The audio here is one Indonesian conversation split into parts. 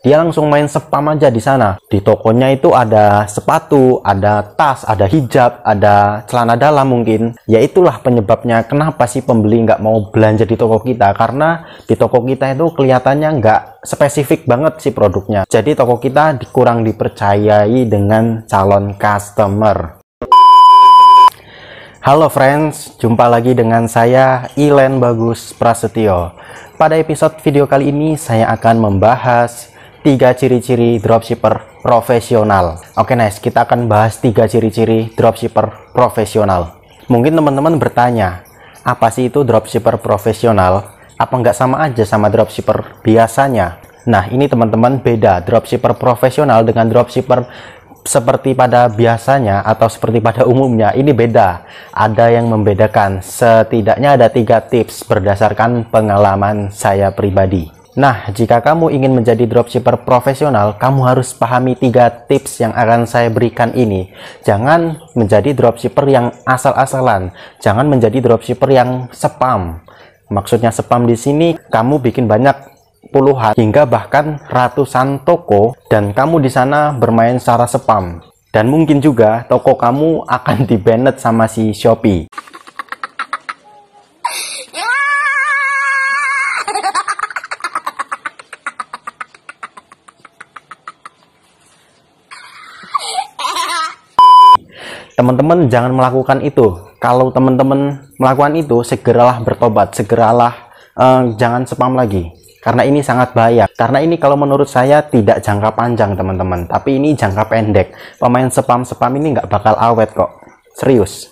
Dia langsung main spam aja di sana. Di tokonya itu ada sepatu, ada tas, ada hijab, ada celana dalam mungkin. Ya itulah penyebabnya kenapa sih pembeli nggak mau belanja di toko kita. Karena di toko kita itu kelihatannya nggak spesifik banget sih produknya. Jadi toko kita kurang dipercayai dengan calon customer. Halo friends, jumpa lagi dengan saya Ilen Bagus Prasetyo. Pada episode video kali ini saya akan membahas 3 ciri-ciri dropshipper profesional. Oke nice, kita akan bahas 3 ciri-ciri dropshipper profesional. Mungkin teman-teman bertanya, apa sih itu dropshipper profesional? Apa nggak sama aja sama dropshipper biasanya? Nah ini teman-teman beda, dropshipper profesional dengan dropshipper seperti pada biasanya atau seperti pada umumnya ini beda. Ada yang membedakan, setidaknya ada 3 tips berdasarkan pengalaman saya pribadi. Nah, jika kamu ingin menjadi dropshipper profesional, kamu harus pahami 3 tips yang akan saya berikan ini. Jangan menjadi dropshipper yang asal-asalan, jangan menjadi dropshipper yang spam. Maksudnya spam di sini kamu bikin banyak puluhan hingga bahkan ratusan toko dan kamu di sana bermain secara spam. Dan mungkin juga toko kamu akan di-banned sama si Shopee. Teman-teman jangan melakukan itu. Kalau teman-teman melakukan itu, segeralah bertobat, segeralah jangan spam lagi. Karena ini sangat bahaya. Karena ini kalau menurut saya tidak jangka panjang teman-teman, tapi ini jangka pendek. Pemain spam-spam ini nggak bakal awet kok. Serius.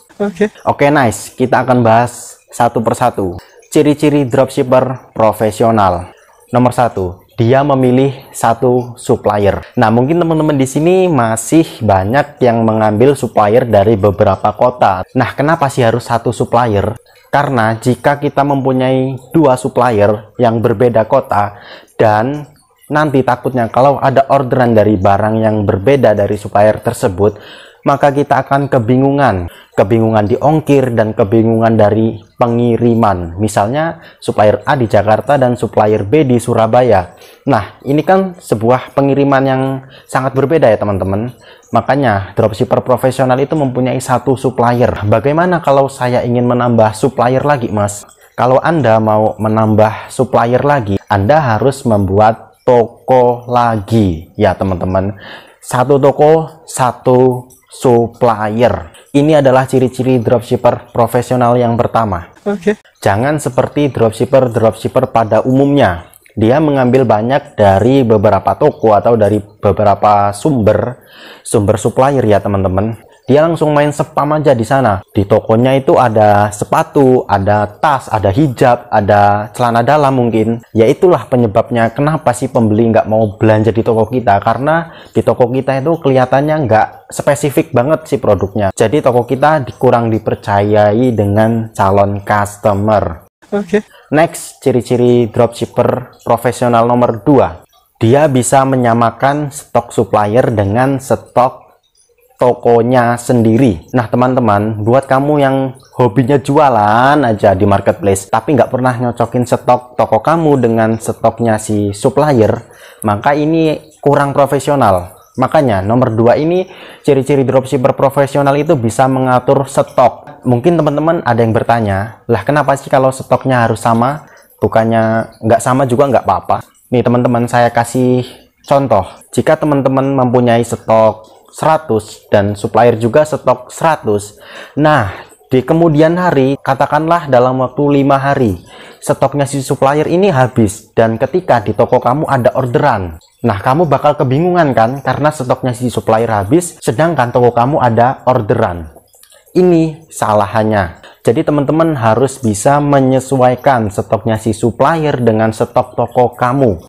Oke nice, kita akan bahas satu persatu. Ciri-ciri dropshipper profesional. Nomor 1, dia memilih satu supplier. Nah, mungkin teman-teman di sini masih banyak yang mengambil supplier dari beberapa kota. Nah, kenapa sih harus satu supplier? Karena jika kita mempunyai 2 supplier yang berbeda kota dan nanti takutnya kalau ada orderan dari barang yang berbeda dari supplier tersebut, maka kita akan kebingungan di ongkir dan kebingungan dari pengiriman. Misalnya supplier A di Jakarta dan supplier B di Surabaya. Nah, ini kan sebuah pengiriman yang sangat berbeda ya teman-teman. Makanya dropshipper profesional itu mempunyai satu supplier. Bagaimana kalau saya ingin menambah supplier lagi, Mas? Kalau Anda mau menambah supplier lagi, Anda harus membuat toko lagi ya teman-teman. Satu toko, satu supplier. Ini adalah ciri-ciri dropshipper profesional yang pertama. Jangan seperti dropshipper pada umumnya. Dia mengambil banyak dari beberapa toko atau dari beberapa sumber supplier ya teman-teman. Dia langsung main spam aja di sana. Di tokonya itu ada sepatu, ada tas, ada hijab, ada celana dalam mungkin. Ya itulah penyebabnya kenapa sih pembeli nggak mau belanja di toko kita. Karena di toko kita itu kelihatannya nggak spesifik banget sih produknya. Jadi toko kita kurang dipercayai dengan calon customer. Next, ciri-ciri dropshipper profesional nomor 2. Dia bisa menyamakan stok supplier dengan stok tokonya sendiri. Nah teman-teman, buat kamu yang hobinya jualan aja di marketplace tapi nggak pernah nyocokin stok toko kamu dengan stoknya si supplier, maka ini kurang profesional. Makanya nomor 2 ini, ciri-ciri dropshipper profesional itu bisa mengatur stok. Mungkin teman-teman ada yang bertanya, lah kenapa sih kalau stoknya harus sama? Bukannya nggak sama juga nggak apa-apa. Nih teman-teman, saya kasih contoh. Jika teman-teman mempunyai stok 100 dan supplier juga stok 100. Nah, di kemudian hari, katakanlah dalam waktu 5 hari, stoknya si supplier ini habis dan ketika di toko kamu ada orderan. Nah, kamu bakal kebingungan kan karena stoknya si supplier habis sedangkan toko kamu ada orderan. Ini salahannya. Jadi teman-teman harus bisa menyesuaikan stoknya si supplier dengan stok toko kamu.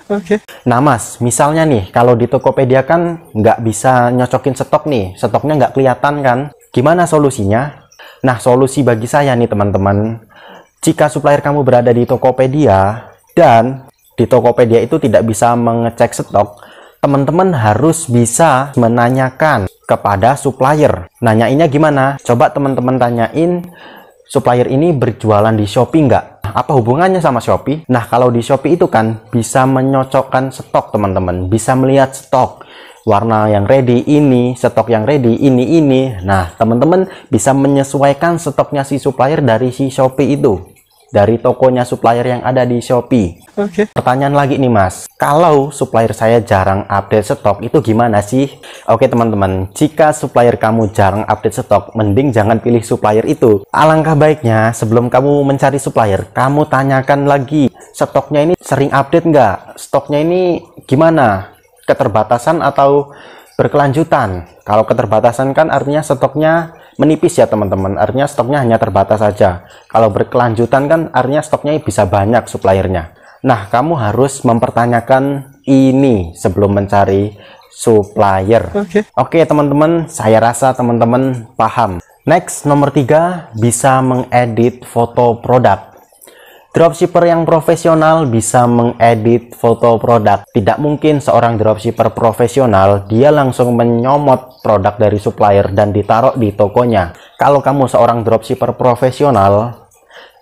Nah mas, misalnya nih, kalau di Tokopedia kan nggak bisa nyocokin stok nih, stoknya nggak kelihatan kan? Gimana solusinya? Nah, solusi bagi saya nih teman-teman, jika supplier kamu berada di Tokopedia dan di Tokopedia itu tidak bisa mengecek stok, teman-teman harus bisa menanyakan kepada supplier. Nanyainnya gimana? Coba teman-teman tanyain, supplier ini berjualan di Shopee nggak? Nah, apa hubungannya sama Shopee? Nah, kalau di Shopee itu kan bisa menyocokkan stok teman-teman, bisa melihat stok warna yang ready ini, stok yang ready ini. Nah, teman-teman bisa menyesuaikan stoknya si supplier dari si Shopee itu, dari tokonya supplier yang ada di Shopee. Oke. Pertanyaan lagi nih Mas, kalau supplier saya jarang update stok itu gimana sih? Oke teman-teman, jika supplier kamu jarang update stok, mending jangan pilih supplier itu. Alangkah baiknya sebelum kamu mencari supplier, kamu tanyakan lagi, stoknya ini sering update nggak? Stoknya ini gimana? Keterbatasan atau berkelanjutan? Kalau keterbatasan kan artinya stoknya menipis ya teman-teman, artinya stoknya hanya terbatas saja. Kalau berkelanjutan kan artinya stoknya bisa banyak suppliernya. Nah, kamu harus mempertanyakan ini sebelum mencari supplier. Oke teman-teman, saya rasa teman-teman paham. Next, nomor 3, bisa mengedit foto produk. Dropshipper yang profesional bisa mengedit foto produk. Tidak mungkin seorang dropshipper profesional dia langsung menyomot produk dari supplier dan ditaruh di tokonya. Kalau kamu seorang dropshipper profesional,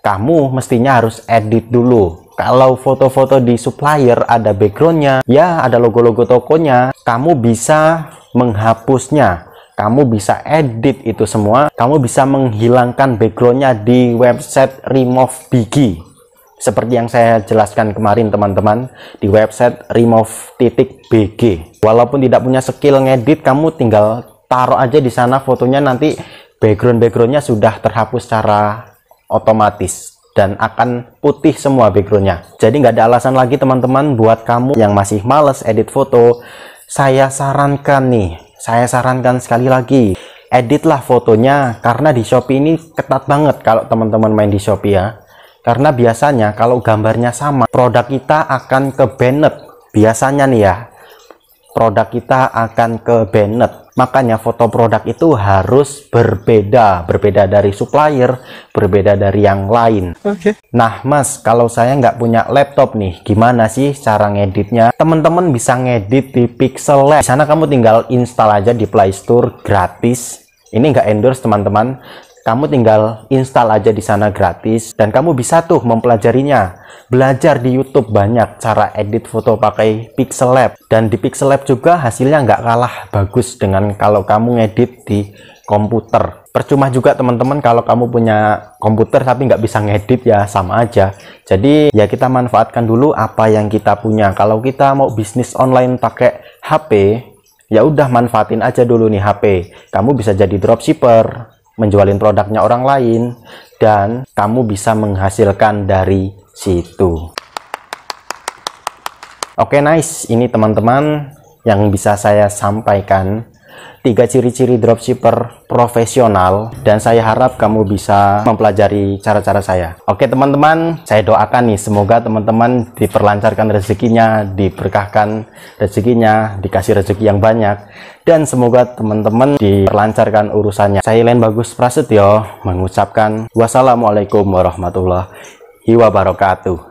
kamu mestinya harus edit dulu. Kalau foto-foto di supplier ada backgroundnya, ya ada logo-logo tokonya, kamu bisa menghapusnya. Kamu bisa edit itu semua. Kamu bisa menghilangkan backgroundnya di website remove.bg. Seperti yang saya jelaskan kemarin teman-teman, di website remove.bg. Walaupun tidak punya skill ngedit, kamu tinggal taruh aja di sana fotonya, nanti backgroundnya sudah terhapus secara otomatis dan akan putih semua backgroundnya. Jadi nggak ada alasan lagi teman-teman buat kamu yang masih males edit foto. Saya sarankan sekali lagi, editlah fotonya, karena di Shopee ini ketat banget kalau teman-teman main di Shopee ya. Karena biasanya kalau gambarnya sama, produk kita akan ke banned. Biasanya nih ya, produk kita akan ke banned. Makanya foto produk itu harus berbeda dari supplier, berbeda dari yang lain. Nah Mas, kalau saya nggak punya laptop nih, gimana sih cara ngeditnya? Teman-teman bisa ngedit di Pixel Lab. Di sana kamu tinggal install aja di Play Store gratis. Ini nggak endorse teman-teman. Kamu tinggal install aja di sana gratis, dan kamu bisa tuh mempelajarinya. Belajar di YouTube banyak cara edit foto pakai Pixel Lab, dan di Pixel Lab juga hasilnya nggak kalah bagus dengan kalau kamu ngedit di komputer. Percuma juga teman-teman kalau kamu punya komputer tapi nggak bisa ngedit, ya sama aja. Jadi ya kita manfaatkan dulu apa yang kita punya. Kalau kita mau bisnis online pakai HP, ya udah manfaatin aja dulu nih HP. Kamu bisa jadi dropshipper, menjualin produknya orang lain, dan kamu bisa menghasilkan dari situ. Oke, nice. Ini teman-teman yang bisa saya sampaikan, 3 ciri-ciri dropshipper profesional, dan saya harap kamu bisa mempelajari cara-cara saya. Oke teman-teman, saya doakan nih semoga teman-teman diperlancarkan rezekinya, diberkahkan rezekinya, dikasih rezeki yang banyak, dan semoga teman-teman diperlancarkan urusannya. Saya Len Bagus Prasetyo mengucapkan wassalamualaikum warahmatullahi wabarakatuh.